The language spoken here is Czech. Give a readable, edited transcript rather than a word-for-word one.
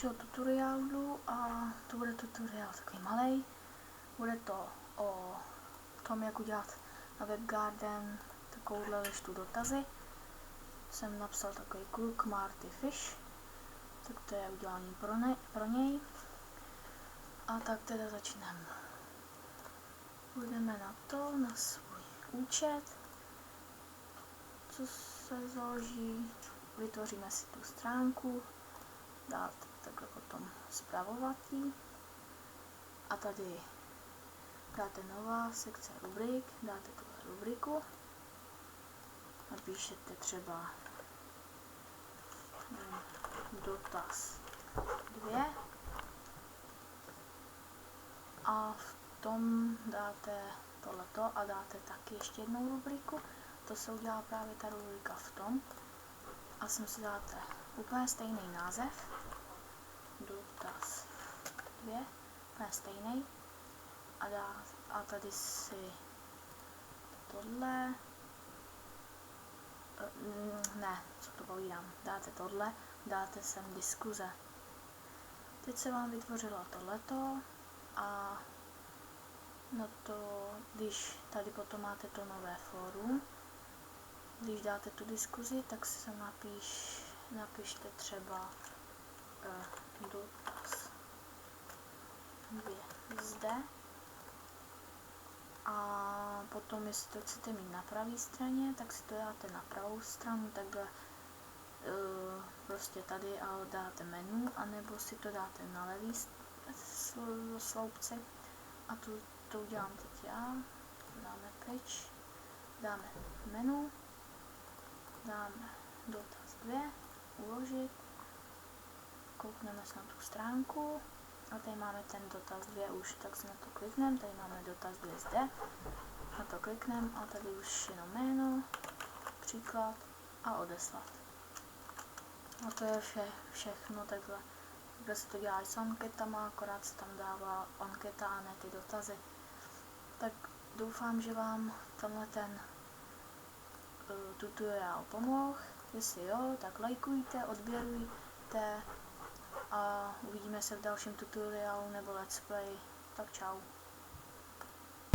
dalšího tutoriálu a to bude tutoriál takový malej. Bude to o tom, jak udělat na WebGarden takovouhle listu dotazy. Jsem napsal takový kluk Marty Fish, tak to je udělání pro něj. A tak teda začneme. Půjdeme na to, na svůj účet, co se založí, vytvoříme si tu stránku, dáte takhle potom zpravovatý a tady dáte nová sekce rubrik, dáte tuhle rubriku, napíšete třeba dotaz 2 a v tom dáte tohleto a dáte taky ještě jednou rubriku. To se udělá právě ta rubrika v tom a sem si dáte úplně stejný název, dotaz 2, úplně stejný a tady si tohle, ne, co to povídám, dáte tohle, dáte sem diskuze. Teď se vám vytvořilo tohleto a na to, když tady potom máte to nové fórum, když dáte tu diskuzi, tak si sem napište třeba dotaz 2 zde a potom, jestli to chcete mít na pravé straně, tak si to dáte na pravou stranu, takhle prostě tady a dáte menu, anebo si to dáte na levý sloupci a to udělám teď já, dáme pryč, dáme menu, dáme dotaz 2, uložit, koukneme se na tu stránku a tady máme ten dotaz 2 už, tak se na to klikneme, tady máme dotaz 2 zde, na to klikneme a tady už jenom jméno, příklad a odeslat. A to je všechno takhle. Takhle se to dělá i s anketama, akorát se tam dává anketa a ne ty dotazy. Tak doufám, že vám tenhle ten tutoriál pomohl. Jestli jo, tak lajkujte, odběrujte a uvidíme se v dalším tutoriálu nebo let's play. Tak čau.